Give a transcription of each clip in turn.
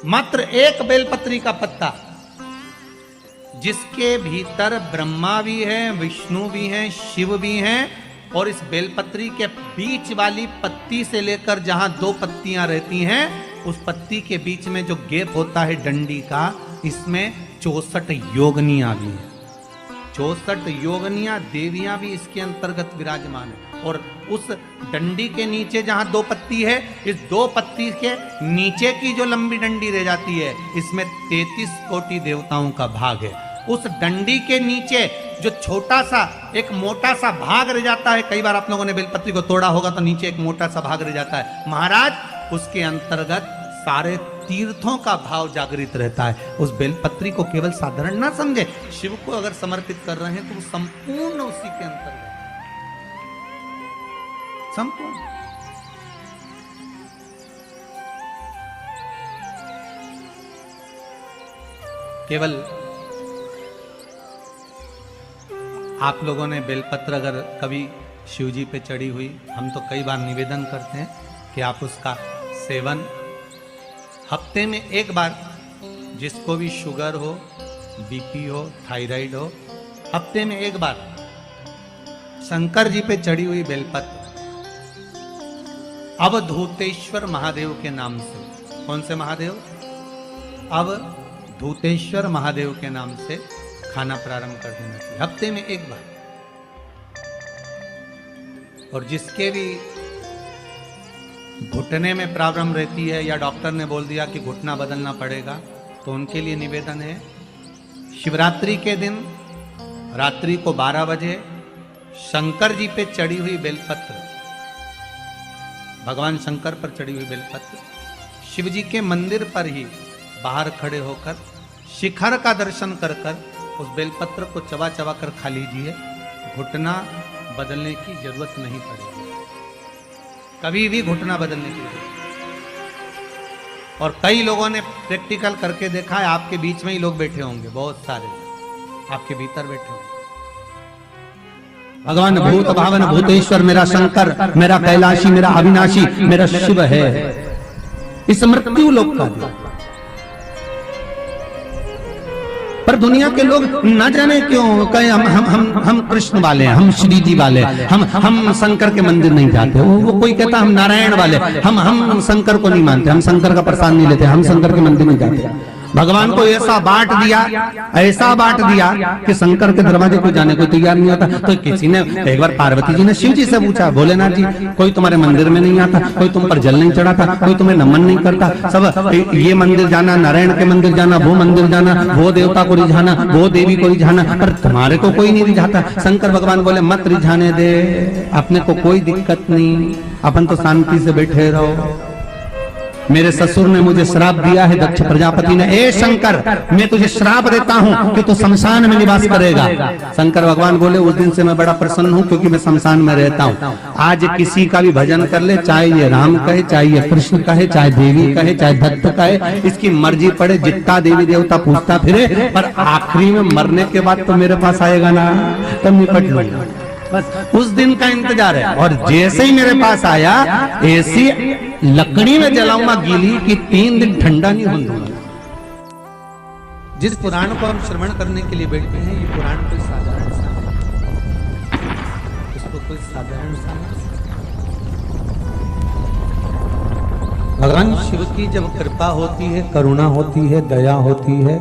मात्र एक बेलपत्री का पत्ता, जिसके भीतर ब्रह्मा भी है, विष्णु भी हैं, शिव भी हैं, और इस बेलपत्री के बीच वाली पत्ती से लेकर जहां दो पत्तियां रहती हैं, उस पत्ती के बीच में जो गैप होता है डंडी का, इसमें 64 योगनियां भी हैं। 64 योगनियां देवियां भी इसके अंतर्गत विराजमान है। और उस डंडी के नीचे जहां दो पत्ती है, इस दो पत्ती के नीचे की जो लंबी डंडी रह जाती है, इसमें 33 कोटि देवताओं का भाग है। उस डंडी के नीचे जो छोटा सा एक मोटा सा भाग रह जाता है, कई बार आप लोगों ने बेलपत्री को तोड़ा होगा तो नीचे एक मोटा सा भाग रह जाता है महाराज, उसके अंतर्गत सारे तीर्थों का भाव जागृत रहता है। उस बेलपत्री को केवल साधारण ना समझे, शिव को अगर समर्पित कर रहे हैं तो वो संपूर्ण उसी के अंतर्गत, संपूर्ण। केवल आप लोगों ने बेलपत्र अगर कभी शिवजी पे चढ़ी हुई, हम तो कई बार निवेदन करते हैं कि आप उसका सेवन हफ्ते में एक बार, जिसको भी शुगर हो, बीपी हो, थायराइड हो, हफ्ते में एक बार शंकर जी पे चढ़ी हुई बेलपत्र अवधूतेश्वर महादेव के नाम से, कौन से महादेव? अवधूतेश्वर महादेव के नाम से खाना प्रारंभ कर देना चाहिए हफ्ते में एक बार। और जिसके भी घुटने में प्रॉब्लम रहती है या डॉक्टर ने बोल दिया कि घुटना बदलना पड़ेगा, तो उनके लिए निवेदन है, शिवरात्रि के दिन रात्रि को 12 बजे शंकर जी पे चढ़ी हुई बेलपत्र, भगवान शंकर पर चढ़ी हुई बेलपत्र, शिव जी के मंदिर पर ही बाहर खड़े होकर शिखर का दर्शन कर कर उस बेलपत्र को चबा चबा कर खा लीजिए। घुटना बदलने की जरूरत नहीं पड़ेगी, कभी भी घुटना बदलने की जरूरत। और कई लोगों ने प्रैक्टिकल करके देखा है, आपके बीच में ही लोग बैठे होंगे, बहुत सारे आपके भीतर बैठे होंगे। भगवान भूत भावन भूतेश्वर मेरा शंकर, मेरा कैलाशी, मेरा अविनाशी, मेरा शिव है। इस मृत्यु लोक का पर दुनिया के लोग न जाने क्यों कहे हम कृष्ण वाले हैं, हम श्री जी वाले हैं, हम शंकर के मंदिर नहीं जाते। वो कोई कहता हम नारायण वाले, हम शंकर को नहीं मानते, हम शंकर का प्रसाद नहीं लेते, हम शंकर के मंदिर नहीं जाते। भगवान को ऐसा बांट दिया, ऐसा बांट दिया कि शंकर के दरवाजे को जाने को तैयार नहीं होता। तो किसी ने एक बार पार्वती जी ने शिव जी से पूछा, भोलेनाथ जी कोई तुम्हारे मंदिर में नहीं आता, कोई तुम पर जल नहीं चढ़ाता, कोई तुम्हें नमन नहीं करता, सब ये मंदिर जाना, नारायण के मंदिर जाना, वो मंदिर जाना, वो देवता को रिझाना, वो देवी को रिझाना, पर तुम्हारे को कोई नहीं रिझाता। शंकर भगवान बोले मत रिझाने दे, अपने को कोई दिक्कत नहीं, अपन तो शांति से बैठे रहो। मेरे ससुर ने मुझे श्राप दिया है, दक्ष प्रजापति ने, ए शंकर मैं तुझे श्राप देता हूं कि तू शमशान में निवास करेगा। शंकर भगवान बोले उस दिन से मैं बड़ा प्रसन्न हूं, क्योंकि मैं शमशान में रहता हूं। आज किसी का भी भजन कर ले, चाहे ये राम कहे, चाहे ये कृष्ण कहे, चाहे देवी कहे, चाहे दत्त कहे, इसकी मर्जी पड़े, जितना देवी देवता पूछता फिरे, पर आखिरी में मरने के बाद तो मेरे पास आएगा ना, तब निपट लूंगा। बस उस दिन का इंतजार है। और जैसे ही मेरे पास आया, ऐसी लकड़ी में जलाऊंगा गीली कि 3 दिन ठंडा नहीं होने दूंगा। जिस पुराण को हम श्रवण करने के लिए बैठे हैं, ये पुराण कोई साधारण सा नहीं, इसको कोई साधारण सा नहीं। भगवान शिव की जब कृपा होती है, करुणा होती है, दया होती है,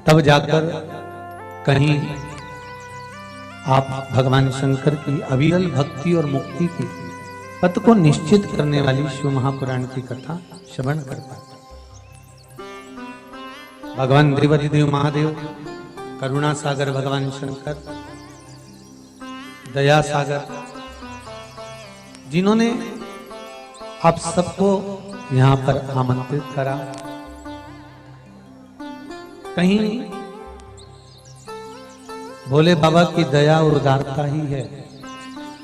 तब जाकर कहीं आप भगवान शंकर की अविरल भक्ति और मुक्ति की पथ को निश्चित करने वाली शिव महापुराण की कथा श्रवण कर पाते। भगवान त्रिवती देव महादेव, करुणा सागर भगवान शंकर, दया सागर, जिन्होंने आप सबको यहाँ पर आमंत्रित करा। कहीं भोले बाबा की दया और उदारता ही है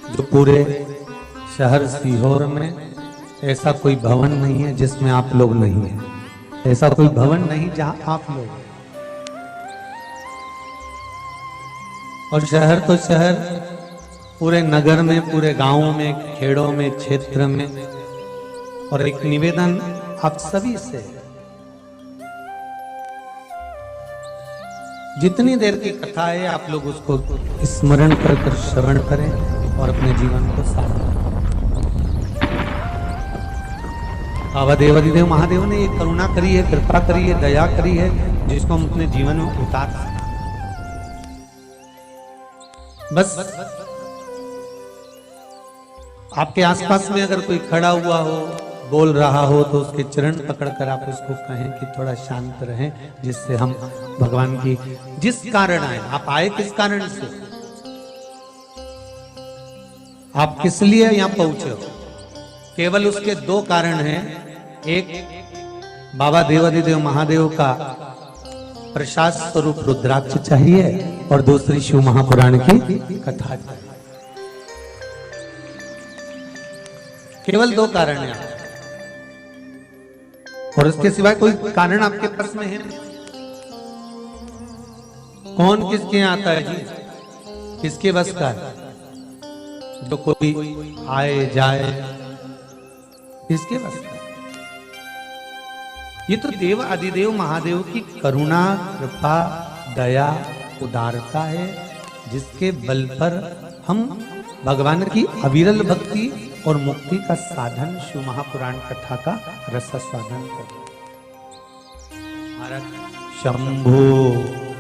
जो पूरे शहर सीहोर में ऐसा कोई भवन नहीं है जिसमें आप लोग नहीं है, ऐसा कोई भवन नहीं जहां आप लोग हैं। और शहर तो शहर, पूरे नगर में, पूरे गांवों में, खेड़ों में, क्षेत्र में। और एक निवेदन आप सभी से, जितनी देर की कथा है आप लोग उसको स्मरण कर श्रवण करें और अपने जीवन को साधें। बाबा देवाधिदेव महादेव ने ये करुणा करी है, कृपा करी है, दया करी है, जिसको हम अपने जीवन में उतार सकते। बस आपके आसपास में अगर कोई खड़ा हुआ हो, बोल रहा हो, तो उसके चरण पकड़कर आप उसको कहें कि थोड़ा शांत रहें, जिससे हम भगवान की जिस कारण आए, आप आए किस कारण से, आप किस लिए यहां पहुंचे हो, केवल उसके दो कारण हैं। एक बाबा देवाधिदेव महादेव का प्रसाद स्वरूप रुद्राक्ष चाहिए और दूसरी शिव महापुराण की कथा चाहिए। केवल दो कारण हैं और इसके सिवाय कोई कारण आपके पास में है नहीं। कौन किसके यहाँ आता है जी, किसके बस का है? जो कोई आए जाए, किसके बस का? ये तो देव अधिदेव महादेव की करुणा, कृपा, दया, उदारता है, जिसके बल पर हम भगवान की अविरल भक्ति और मुक्ति का साधन शिव महापुराण कथा का रसास्वादन करते। शंभो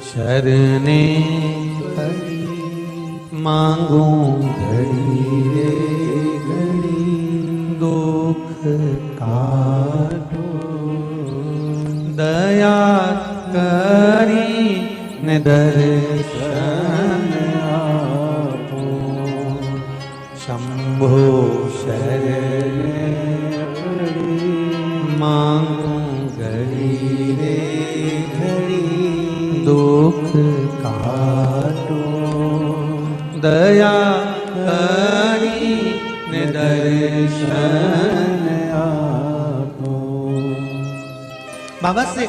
शरणे मांगू घड़ी रे घड़ी, दुख काटो दया करी न दर्शन आपो। शंभो शरण मांगू घड़ी रे घड़ी, दुख काटो दया करी न दर्शन आपो। बाबा से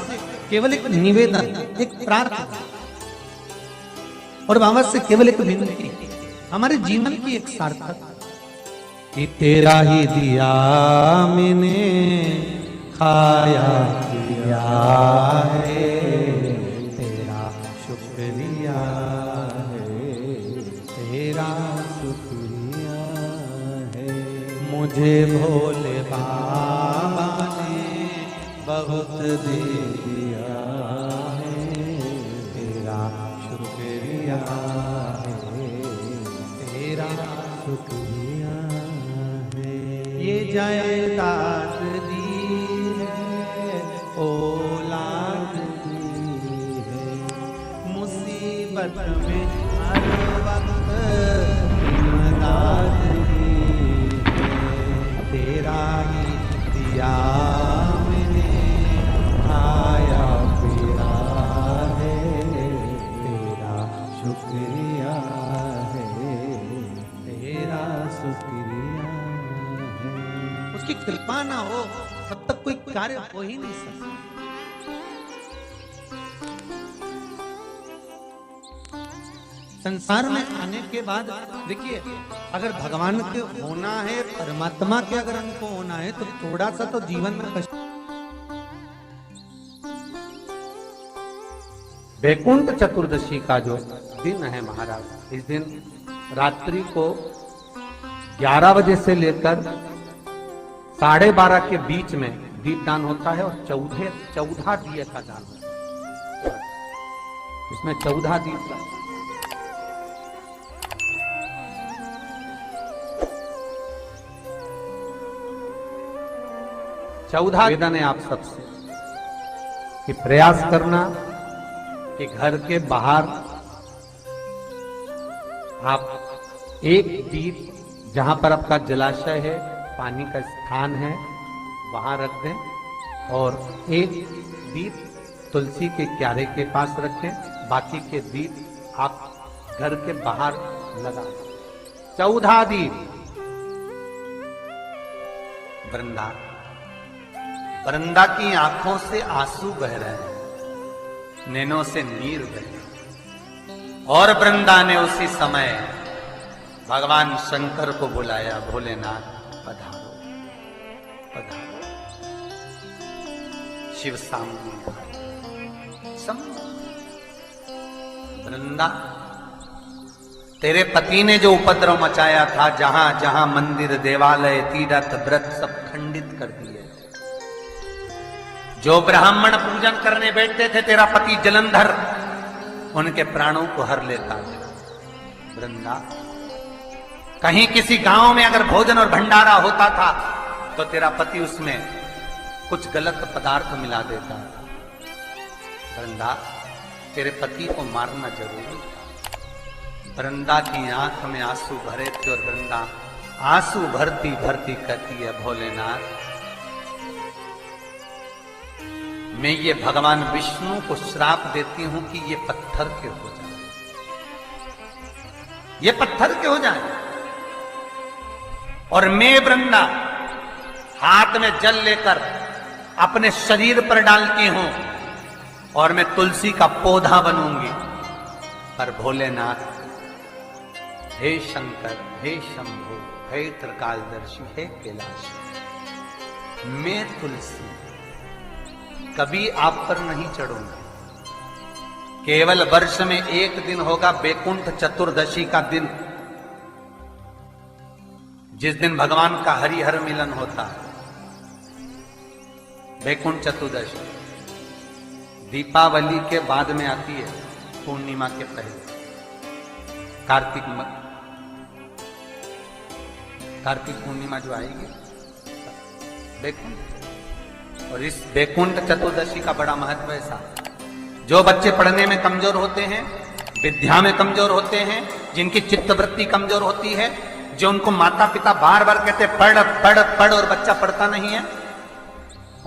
केवल एक निवेदन, एक प्रार्थना और बाबा से केवल एक विनती, हमारे जीवन की एक सार्थक कि तेरा ही दिया मैंने खाया पिया है, तेरा शुक्रिया है, तेरा शुक्रिया है। मुझे भोले बाबा ने बहुत दे दिया है, तेरा शुक्रिया है, तेरा शुक्रिया है। ये जायदाद दी है, औलाद दी है, मुसीबत में हर वक्त मदद दी है, तेरा ही दिया आया पिया है, तेरा शुक्रिया है, तेरा शुक्रिया है। उसकी कृपा ना हो तब तक कोई कार्य हो ही नहीं सकता। संसार में आने के बाद देखिए, अगर भगवान के होना है, परमात्मा के अगर हमको होना है, तो थोड़ा सा तो जीवन में कष्ट। वैकुंठ चतुर्दशी का जो दिन है महाराज, इस दिन रात्रि को 11 बजे से लेकर 12:30 के बीच में दीपदान होता है और 14 दिए का दान होता है। इसमें 14 दीप का 14 निवेदन है आप सबसे कि प्रयास करना कि घर के बाहर आप एक दीप, जहां पर आपका जलाशय है, पानी का स्थान है, वहां रख दें और एक दीप तुलसी के क्यारे के पास रखें। बाकी के दीप आप घर के बाहर लगा दें। 14 दीप। वृंदा की आंखों से आंसू बह रहे हैं, नैनों से नीर बहे और वृंदा ने उसी समय भगवान शंकर को बुलाया, भोलेनाथ पधारो पधारो। शिव सामने वृंदा, तेरे पति ने जो उपद्रव मचाया था, जहां जहां मंदिर देवालय तीर्थ व्रत सब खंडित कर दिए। जो ब्राह्मण पूजन करने बैठते थे तेरा पति जलंधर, उनके प्राणों को हर लेता है। वृंदा, कहीं किसी गांव में अगर भोजन और भंडारा होता था तो तेरा पति उसमें कुछ गलत पदार्थ मिला देता था। वृंदा, तेरे पति को मारना जरूरी था। वृंदा की आंख में आंसू भरे थे और वृंदा आंसू भरती भरती कहती है, भोलेनाथ, मैं ये भगवान विष्णु को श्राप देती हूं कि ये पत्थर के हो जाए, ये पत्थर के हो जाए। और मैं वृंदा हाथ में जल लेकर अपने शरीर पर डालती हूं और मैं तुलसी का पौधा बनूंगी। पर भोलेनाथ, हे शंकर, हे शंभु, हे त्रिकालदर्शी, हे कैलाश, मैं तुलसी कभी आप पर नहीं चढ़ूंगा। केवल वर्ष में एक दिन होगा बैकुंठ चतुर्दशी का दिन, जिस दिन भगवान का हरिहर मिलन होता है। बैकुंठ चतुर्दशी दीपावली के बाद में आती है, पूर्णिमा के पहले, कार्तिक पूर्णिमा जो आएगी बैकुंठ। और इस बैकुंठ चतुर्दशी का बड़ा महत्व ऐसा, जो बच्चे पढ़ने में कमजोर होते हैं, विद्या में कमजोर होते हैं, जिनकी चित्तवृत्ति कमजोर होती है, जो उनको माता पिता बार बार कहते पढ़ पढ़ पढ़ और बच्चा पढ़ता नहीं है,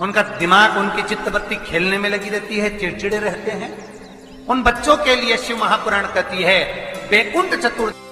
उनका दिमाग, उनकी चित्तवृत्ति खेलने में लगी रहती है, चिड़चिड़े रहते हैं, उन बच्चों के लिए शिव महापुराण कहती है बैकुंठ चतुर्दशी